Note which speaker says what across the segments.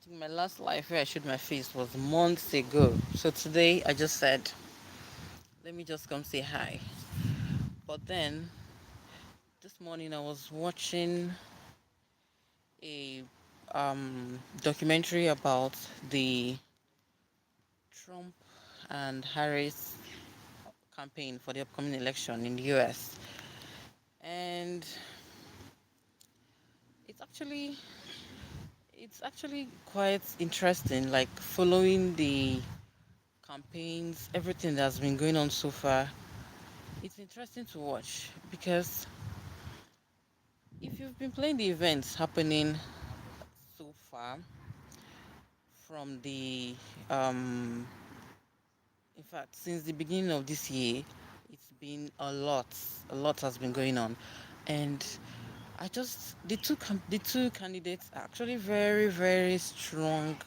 Speaker 1: I think my last life where I showed my face was months ago. So today I just said, let me just come say hi. But then this morning I was watching a documentary about the Trump and Harris campaign for the upcoming election in the US. And it's actually it's actually quite interesting, like following the campaigns, everything that's been going on so far. It's interesting to watch because if you've been playing the events happening so far from the um in fact since the beginning of this year, it's been a lot has been going on. And I just the two candidates are actually very strong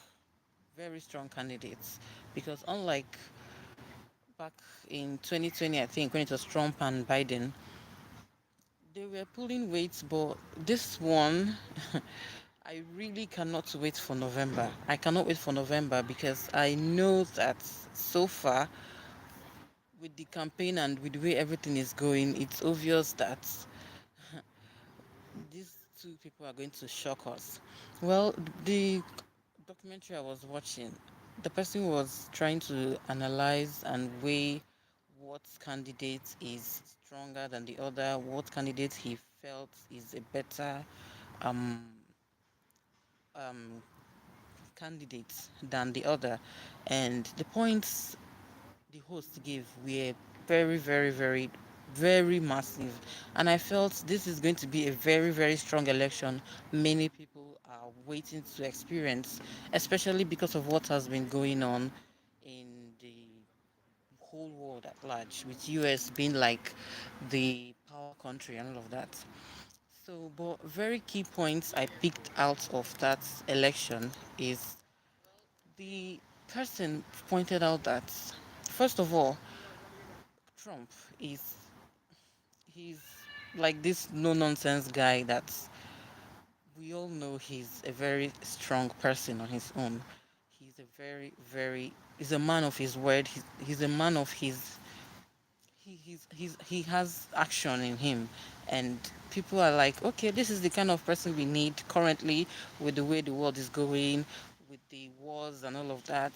Speaker 1: candidates, because unlike back in 2020, I think when it was Trump and Biden, they were pulling weight. But this one, I really cannot wait for November. I cannot wait for November because I know that so far, with the campaign and with the way everything is going, it's obvious that these two people are going to shock us. Well, the documentary I was watching, the person was trying to analyze and weigh what candidate is stronger than the other, what candidate he felt is a better um, um, candidate than the other. And the points the host gave were very massive. And I felt this is going to be a very strong election. Many people are waiting to experience, especially because of what has been going on in the whole world at large, with US being like the power country and all of that. So, but very key points I picked out of that election is the person pointed out that, first of all, Trump is he's like this no nonsense guy that we all know he's a very strong person on his own. He's a he's a man of his word. He's a man of his he has action in him. And people are like, okay, this is the kind of person we need currently, with the way the world is going, with the wars and all of that.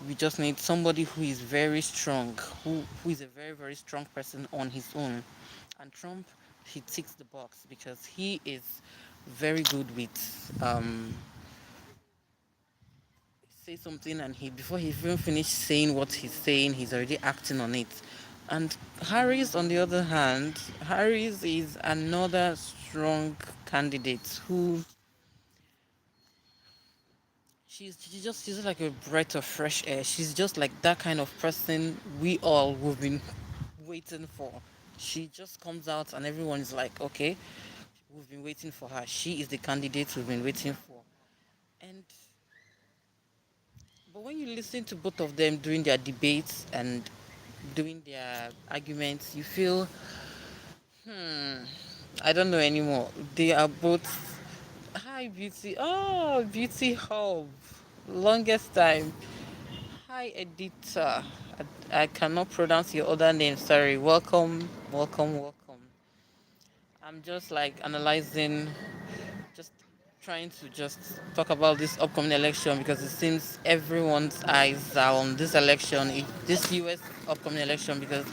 Speaker 1: We just need somebody who is very strong, who is a very strong person on his own. And Trump, he ticks the box because he is very good with say something, and he, before he even finished saying what he's saying, he's already acting on it. And Harris, on the other hand, Harris is another strong candidate who she's just like a breath of fresh air. She's just like that kind of person we all have been waiting for. She just comes out and everyone is like, okay, we've been waiting for her. She is the candidate we've been waiting for. And but when you listen to both of them during their debates and doing their arguments, you feel, I don't know anymore. They are both. Hi, Beauty. Oh, Beauty Hub. Longest time. Hi, Editor. I cannot pronounce your other name. Sorry. Welcome. I'm just like analyzing, just trying to just talk about this upcoming election, because it seems everyone's eyes are on this election, this US upcoming election, because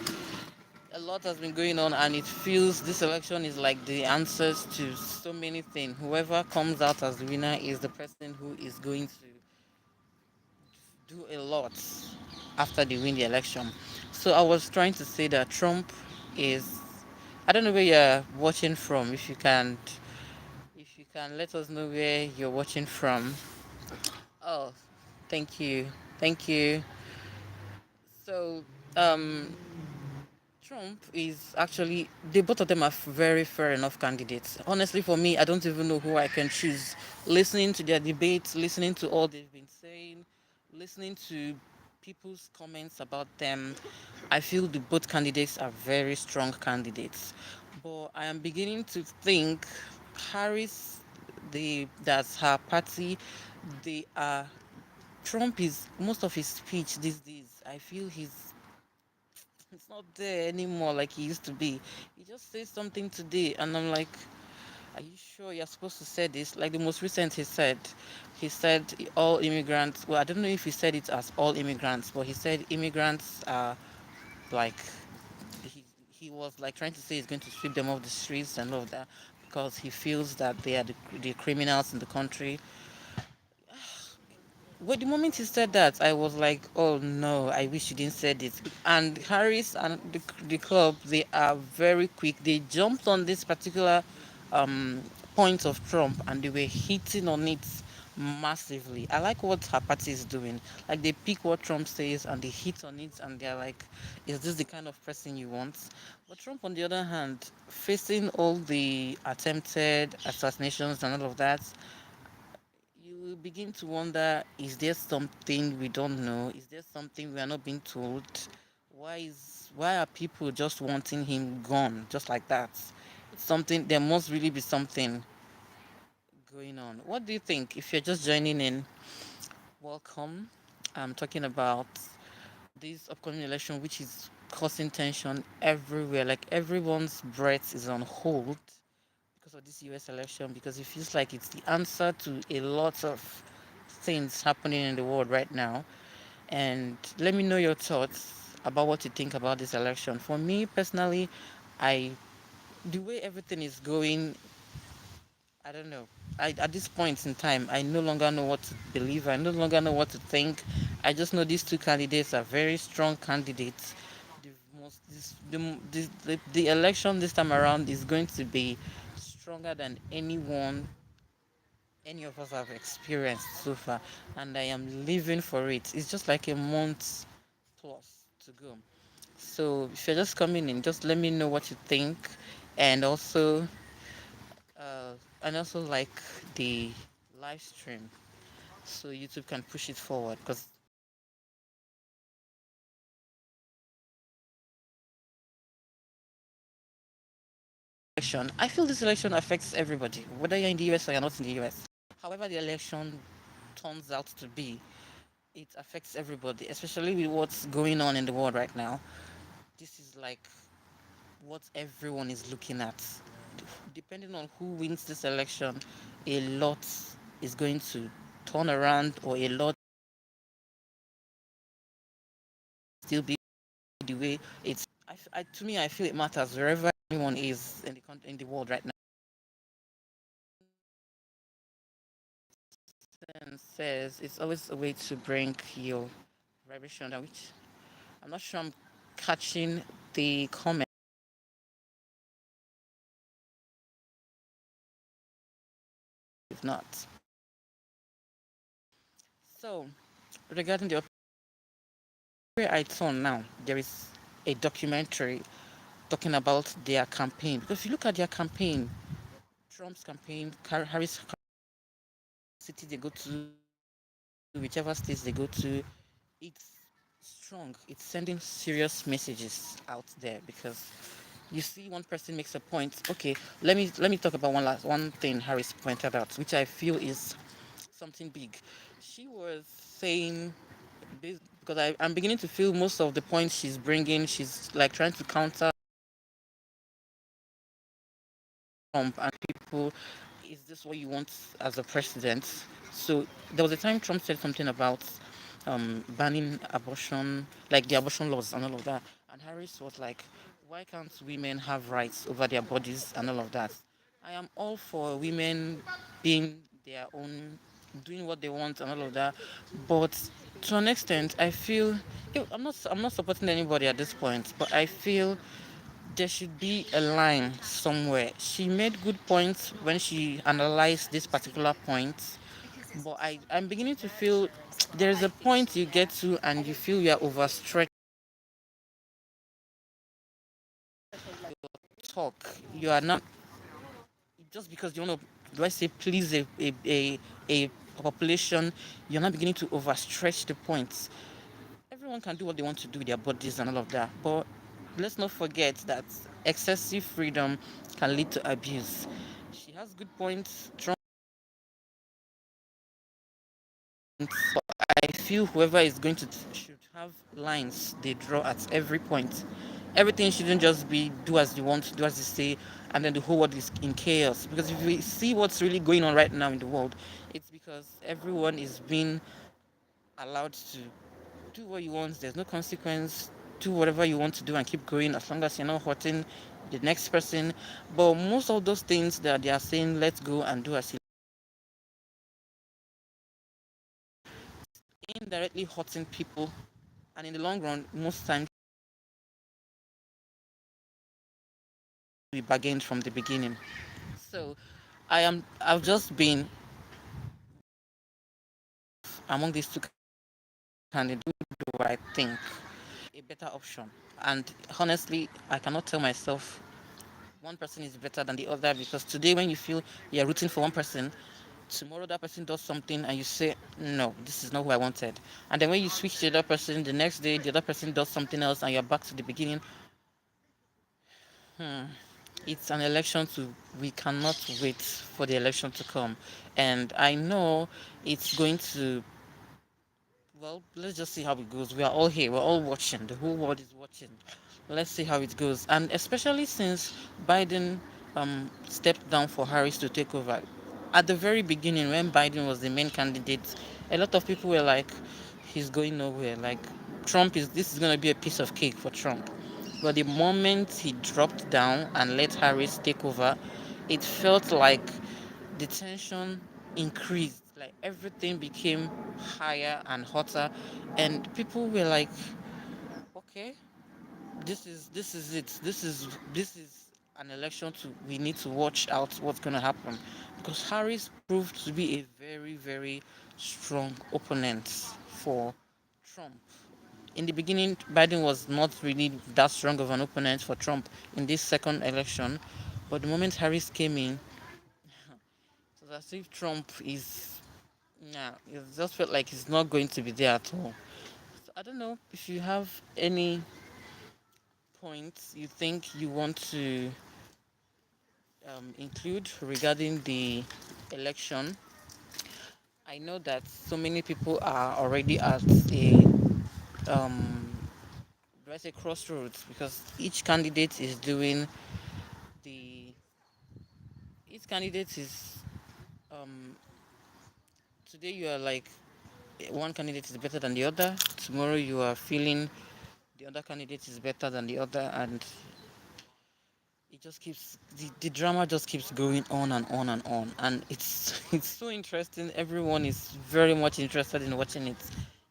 Speaker 1: a lot has been going on, and it feels this election is like the answers to so many things. Whoever comes out as the winner is the person who is going to do a lot after they win the election. So I was trying to say that Trump is, I don't know where you're watching from. If you can let us know where you're watching from. Oh, thank you. Thank you. So, um, Trump is actually, they both of them are very fair enough candidates. Honestly, for me, I don't even know who I can choose. Listening to their debates, listening to all they've been saying, listening to people's comments about them, I feel the both candidates are very strong candidates. But I am beginning to think Harris, that's her party, They are Trump is most of his speech these days. I feel he's not there anymore like he used to be. He just says something today, and I'm like, are you sure you're supposed to say this? Like the most recent he said all immigrants. Well, I don't know if he said it as all immigrants, but he said immigrants are like he he was like trying to say he's going to sweep them off the streets and all of that because he feels that they are the criminals in the country. Well, the moment he said that, I was like, "Oh no! I wish you didn't say this." And Harris and the club, they are very quick. They jumped on this particular um, point of Trump, and they were hitting on it massively. I like what her party is doing. Like they pick what Trump says and they hit on it, and they're like, "Is this the kind of person you want?" But Trump, on the other hand, facing all the attempted assassinations and all of that, you will begin to wonder, is there something we don't know? Is there something we are not being told? Why are people just wanting him gone just like that? Something there must really be something going on. What do you think? If you're just joining in, welcome. I'm talking about this upcoming election which is causing tension everywhere. Like everyone's breath is on hold because of this US election because it feels like it's the answer to a lot of things happening in the world right now. And let me know your thoughts about what you think about this election. For me personally, I the way everything is going, I don't know. At this point in time, I no longer know what to believe. I no longer know what to think. I just know these two candidates are very strong candidates. The most the election this time around is going to be stronger than any of us have experienced so far, and I am living for it. It's just like a month plus to go. So if you're just coming in, just let me know what you think, and also, uh, like the live stream, so YouTube can push it forward. Because election, I feel this election affects everybody, whether you're in the US or you're not in the US. However, the election turns out to be, it affects everybody, especially with what's going on in the world right now. This is like what everyone is looking at. Depending on who wins this election, a lot is going to turn around, or a lot still be the way it's. To me, I feel it matters wherever anyone is in in the world right now. And says it's always a way to bring your vibration down, which I'm not sure I'm catching the comment. If not, so regarding the where I turn now, there is a documentary talking about their campaign. Because if you look at their campaign, Trump's campaign, Harris city they go to, whichever states they go to, it's strong. It's sending serious messages out there because you see one person makes a point. Okay, let me talk about one thing Harris pointed out, which I feel is something big. She was saying because I'm beginning to feel most of the points she's bringing, she's like trying to counter Trump and people, is this what you want as a president? So there was a time Trump said something about banning abortion, like the abortion laws and all of that. And Harris was like, why can't women have rights over their bodies and all of that? I am all for women being their own, doing what they want and all of that. But to an extent, I feel I'm not supporting anybody at this point, but I feel there should be a line somewhere. She made good points when she analyzed this particular point, but I'm beginning to feel there's a point you get to and you feel you're overstretched. Talk. You are not just because you want to, do I say, please a population, you're not beginning to overstretch the points. Everyone can do what they want to do with their bodies and all of that, but let's not forget that excessive freedom can lead to abuse. She has good points. Trump So I feel whoever is going to should have lines they draw at every point. Everything shouldn't just be do as you want, do as you say, and then the whole world is in chaos. Because if we see what's really going on right now in the world, it's because everyone is being allowed to do what you want. There's no consequence. Do whatever you want to do and keep going as long as you're not hurting the next person. But most of those things that they are saying, let's go and do as you indirectly hurting people, and in the long run, most times we bargained from the beginning. So I've just been among these two candidates. Who do I think a better option? And honestly, I cannot tell myself one person is better than the other, because today when you feel you're rooting for one person, tomorrow that person does something and you say, no, this is not who I wanted. And then when you switch to the other person, the next day the other person does something else and you're back to the beginning. Hmm. It's an election to, we cannot wait for the election to come. And I know it's going to, well, let's just see how it goes. We are all here, we're all watching, the whole world is watching. Let's see how it goes. And especially since Biden stepped down for Harris to take over. At the very beginning, when Biden was the main candidate, a lot of people were like, he's going nowhere. Like, Trump is, this is going to be a piece of cake for Trump. But the moment he dropped down and let Harris take over, it felt like the tension increased. Like everything became higher and hotter, and people were like, "Okay, this is it. This is an election to, we need to watch out what's going to happen," because Harris proved to be a very very strong opponent for Trump. In the beginning, Biden was not really that strong of an opponent for Trump in this second election, but the moment Harris came in, it was as if Trump is, yeah, it just felt like he's not going to be there at all. So I don't know if you have any points you think you want to include regarding the election. I know that so many people are already at a um, let's say crossroads, because the each candidate is um, today you are like one candidate is better than the other. Tomorrow you are feeling the other candidate is better than the other, and it just keeps the drama just keeps going on and on and on, and it's it's so interesting. Everyone is very much interested in watching it.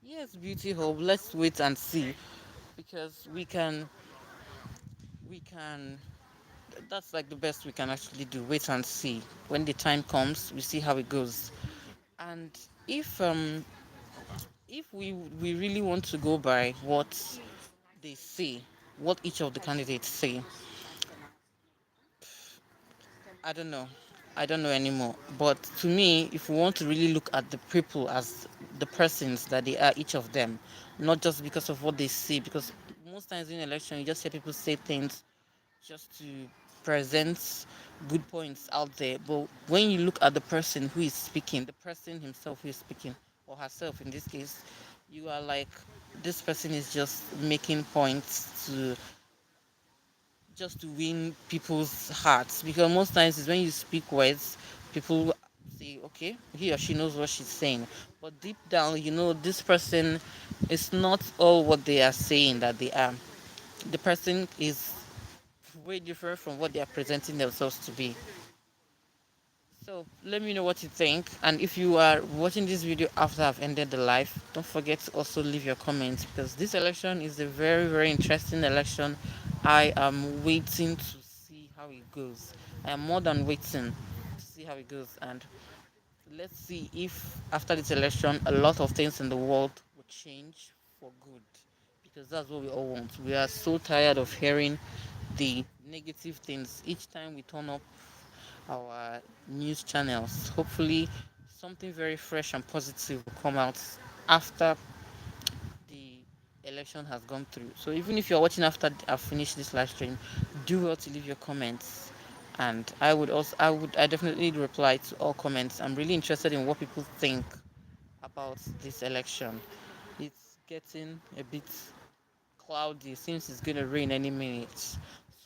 Speaker 1: Yes, beauty hope, let's wait and see, because we can that's like the best we can actually do, wait and see. When the time comes, we see how it goes. And if if we really want to go by what they say, what each of the candidates say, I don't know. I don't know anymore. But to me, if we want to really look at the people as the persons that they are, each of them, not just because of what they say, because most times in election, you just hear people say things just to present good points out there. But when you look at the person who is speaking, the person himself who is speaking, or herself in this case, you are like, this person is just making points to just to win people's hearts, because most times it's when you speak words, people say, okay, he or she knows what she's saying, but deep down, you know, this person is not all what they are saying that they are. The person is way different from what they are presenting themselves to be. So let me know what you think. And if you are watching this video after I've ended the live, don't forget to also leave your comments, because this election is a very, very interesting election. I am waiting to see how it goes. I am more than waiting to see how it goes. And let's see if after this election, a lot of things in the world will change for good. Because that's what we all want. We are so tired of hearing the negative things each time we turn up our news channels. Hopefully, something very fresh and positive will come out after the election has gone through. So even if you're watching after I've finished this live stream, do well to leave your comments. And I definitely reply to all comments. I'm really interested in what people think about this election. It's getting a bit cloudy. Seems it's going to rain any minute.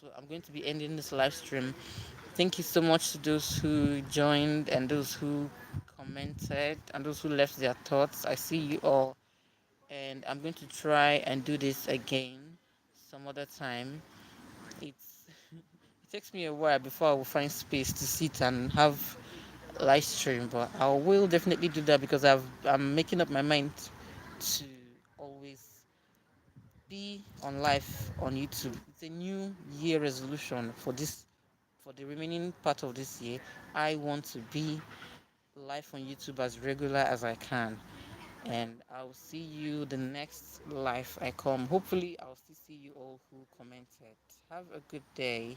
Speaker 1: So I'm going to be ending this live stream. Thank you so much to those who joined and those who commented and those who left their thoughts. I see you all, and I'm going to try and do this again some other time. It's it takes me a while before I will find space to sit and have live stream, but I will definitely do that because I'm making up my mind to always be on live on YouTube. It's a new year resolution for this for the remaining part of this year. I want to be live on YouTube as regular as I can. And I'll see you the next live I come. Hopefully I'll still see you all who commented. Have a good day.